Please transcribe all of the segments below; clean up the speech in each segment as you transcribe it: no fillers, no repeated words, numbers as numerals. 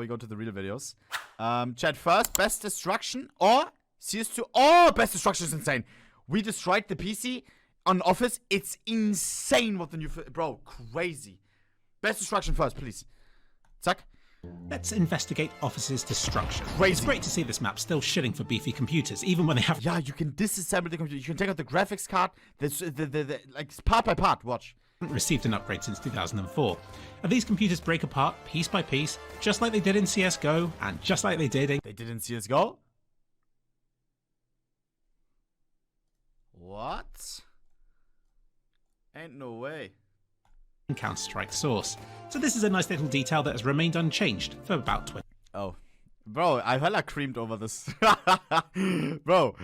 we go to the real videos. Chat first, best destruction or CS2. Oh, best destruction is insane. We destroyed the PC on Office. It's insane what the new... Bro, crazy. Best destruction first, please. Zack. Let's investigate Office's destruction. Crazy. It's great to see this map still shitting for beefy computers, even when they have... Yeah, you can disassemble the computer. You can take out the graphics card. Like, part by part. Watch. Received an upgrade since 2004. And these computers break apart piece by piece, just like they did in CSGO, and just like they did in... They did in CSGO? What? Ain't no way. Counter-Strike Source. So this is a nice little detail that has remained unchanged for about 20. Oh. Bro, I hella creamed over this. Bro,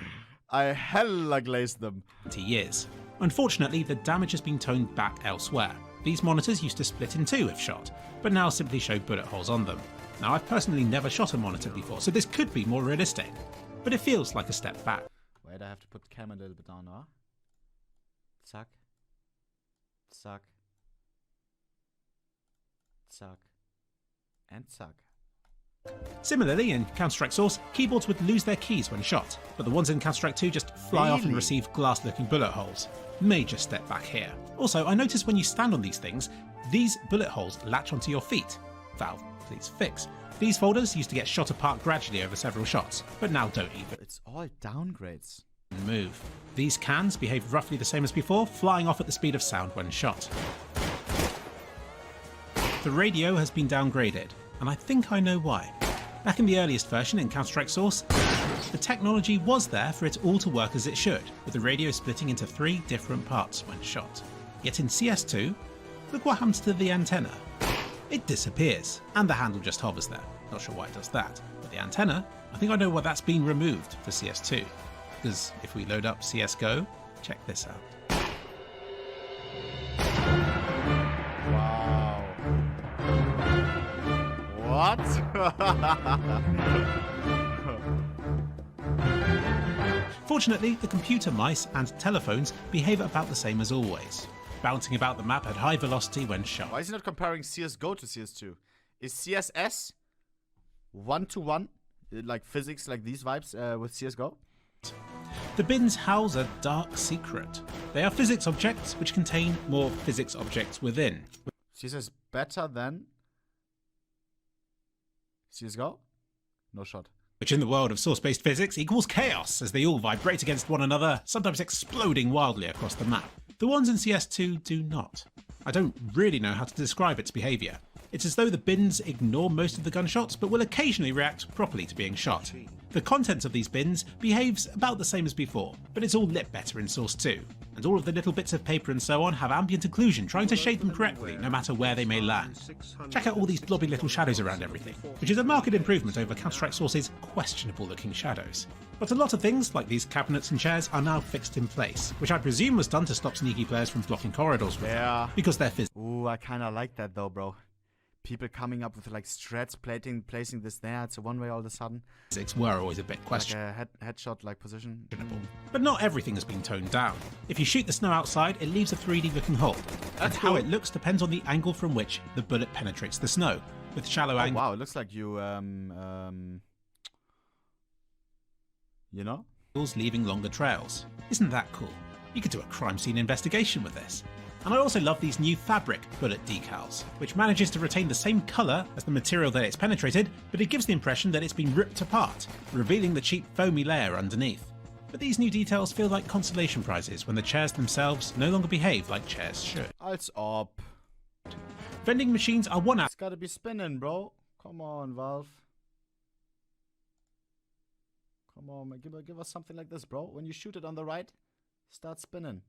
I hella glazed them. Years. Unfortunately, the damage has been toned back elsewhere. These monitors used to split in two if shot, but now simply show bullet holes on them. Now, I've personally never shot a monitor before, so this could be more realistic, but it feels like a step back. Wait, I have to put the camera a little bit down, huh? Zack. Zack. Zack. And zack. Similarly, in Counter-Strike Source, keyboards would lose their keys when shot, but the ones in Counter-Strike 2 just fly off and receive glass-looking bullet holes. Major step back here. Also, I noticed when you stand on these things, these bullet holes latch onto your feet. Valve, please fix. These folders used to get shot apart gradually over several shots, but now don't even. It's all downgrades. Move. These cans behave roughly the same as before, flying off at the speed of sound when shot. The radio has been downgraded, and I think I know why. Back in the earliest version in Counter-Strike Source, the technology was there for it all to work as it should, with the radio splitting into 3 different parts when shot. Yet in CS2, look what happens to the antenna. It disappears, and the handle just hovers there. Not sure why it does that, but the antenna, I think I know why that's been removed for CS2. Because if we load up CSGO, check this out. Wow. What? Fortunately, the computer mice and telephones behave about the same as always, bouncing about the map at high velocity when shot. Why is he not comparing CSGO to CS2? Is CSS 1-to-1, like physics, like these vibes with CSGO? The bins house a dark secret. They are physics objects which contain more physics objects within. CSS better than CSGO? No shot. Which in the world of source-based physics equals chaos, as they all vibrate against one another, sometimes exploding wildly across the map. The ones in CS2 do not. I don't really know how to describe its behaviour. It's as though the bins ignore most of the gunshots, but will occasionally react properly to being shot. The contents of these bins behaves about the same as before, but it's all lit better in Source 2, and all of the little bits of paper and so on have ambient occlusion trying to shade them correctly no matter where they may land. Check out all these blobby little shadows around everything, which is a marked improvement over Counter-Strike Source's questionable looking shadows. But a lot of things, like these cabinets and chairs, are now fixed in place, which I presume was done to stop sneaky players from blocking corridors with them, because they're physics. Ooh, I kinda like that though, bro. People coming up with like strats, placing this there, it's a one-way all of a sudden. Physics were always a bit questionable. Like a headshot like position. But not everything has been toned down. If you shoot the snow outside, it leaves a 3D looking hole. And how it looks depends on the angle from which the bullet penetrates the snow. With shallow angles. Wow, it looks like you know? Leaving longer trails. Isn't that cool? You could do a crime scene investigation with this. And I also love these new fabric bullet decals, which manages to retain the same colour as the material that it's penetrated, but it gives the impression that it's been ripped apart, revealing the cheap foamy layer underneath. But these new details feel like consolation prizes when the chairs themselves no longer behave like chairs should. Als ob. Vending machines are one out. It's gotta be spinning, bro. Come on, Valve. Come on, man. Give us something like this, bro. When you shoot it on the right, start spinning.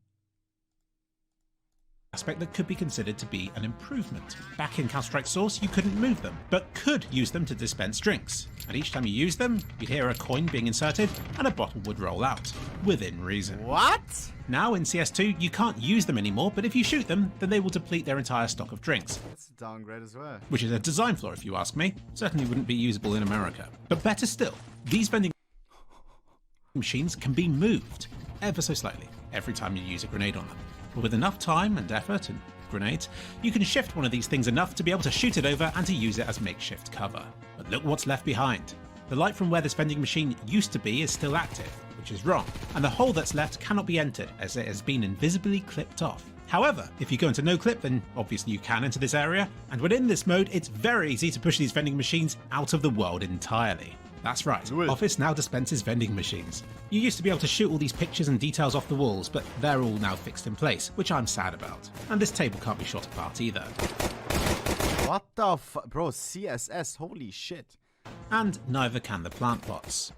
Aspect that could be considered to be an improvement. Back in Counter-Strike Source, you couldn't move them, but could use them to dispense drinks. And each time you use them, you'd hear a coin being inserted and a bottle would roll out, within reason. What? Now in CS2, you can't use them anymore, but if you shoot them, then they will deplete their entire stock of drinks. That's a downgrade as well. Which is a design flaw if you ask me. Certainly wouldn't be usable in America. But better still, these vending machines can be moved, ever so slightly, every time you use a grenade on them. But with enough time and effort and grenades, you can shift one of these things enough to be able to shoot it over and to use it as makeshift cover. But look what's left behind. The light from where this vending machine used to be is still active, which is wrong, and the hole that's left cannot be entered as it has been invisibly clipped off. However, if you go into no clip, then obviously you can enter this area, and when in this mode, it's very easy to push these vending machines out of the world entirely. That's right, Office now dispenses vending machines. You used to be able to shoot all these pictures and details off the walls, but they're all now fixed in place, which I'm sad about. And this table can't be shot apart either. What the bro, CSS, holy shit. And neither can the plant pots.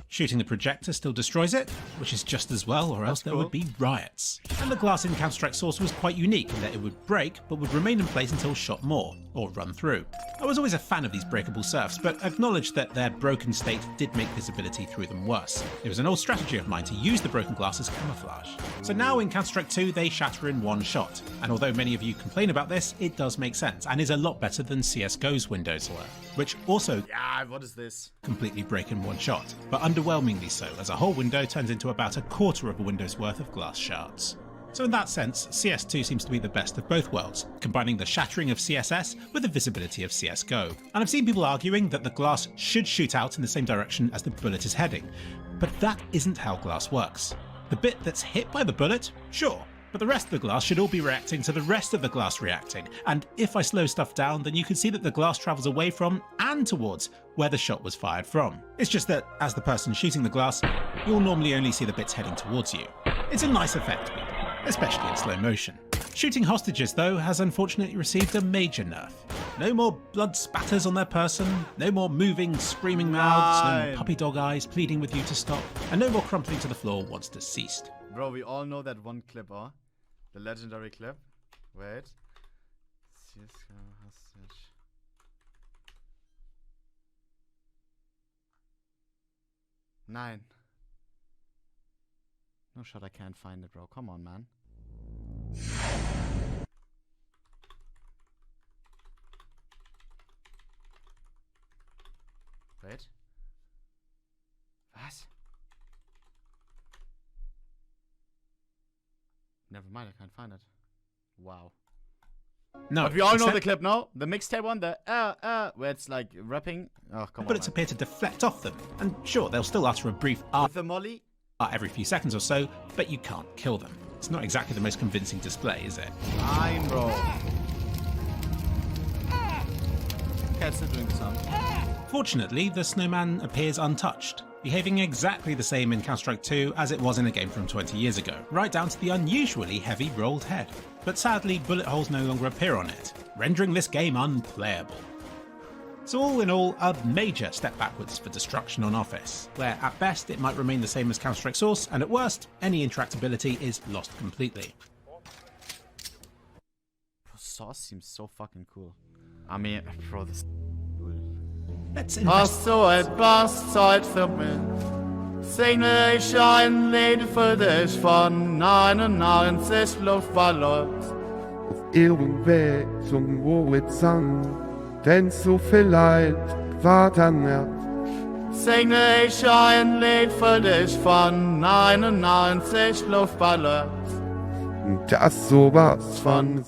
Shooting the projector still destroys it, which is just as well, or else there would be riots. And the glass in Counter-Strike Source was quite unique in that it would break, but would remain in place until shot more, or run through. I was always a fan of these breakable surfs, but acknowledged that their broken state did make visibility through them worse. It was an old strategy of mine to use the broken glass as camouflage. So now in Counter-Strike 2 they shatter in one shot, and although many of you complain about this, it does make sense, and is a lot better than CSGO's windows were, which also what is this? Completely break in one shot, but underwhelmingly so, as a whole window turns into about a quarter of a window's worth of glass shards. So in that sense, CS2 seems to be the best of both worlds, combining the shattering of CSS with the visibility of CSGO. And I've seen people arguing that the glass should shoot out in the same direction as the bullet is heading, but that isn't how glass works. The bit that's hit by the bullet, sure, but the rest of the glass should all be reacting to the rest of the glass reacting, and if I slow stuff down, then you can see that the glass travels away from and towards where the shot was fired from. It's just that, as the person shooting the glass, you'll normally only see the bits heading towards you. It's a nice effect, people, especially in slow motion. Shooting hostages, though, has unfortunately received a major nerf. No more blood spatters on their person, no more moving, screaming mouths, no more puppy dog eyes pleading with you to stop, and no more crumpling to the floor once deceased. Bro, we all know that one clip, huh? The legendary clip. Wait. CSGO hostage. Nine. No shot, I can't find it, bro. Come on, man. Wait. Was? Never mind, I can't find it. Wow. No, but we all know the clip now. The mixtape one, the where it's like rapping. Oh, come on. Bullets appear to deflect off them, and sure, they'll still utter a brief with the molly every few seconds or so, but you can't kill them. It's not exactly the most convincing display, is it? Fine, bro. Cat's still doing the sound. Fortunately, the snowman appears untouched, behaving exactly the same in Counter-Strike 2 as it was in a game from 20 years ago, right down to the unusually heavy rolled head. But sadly, bullet holes no longer appear on it, rendering this game unplayable. So all in all, a major step backwards for destruction on Office, where at best it might remain the same as Counter-Strike Source, and at worst, any interactability is lost completely. Source seems so fucking cool. I mean, bro, this... Let's invest. Single ich ein Lied für dich von 99 Luftballons. Auf ihrem Weg zum Horizont, denn so viel Leid war danach. Single ich ein Lied für dich von 99 Luftballons. Das sowas von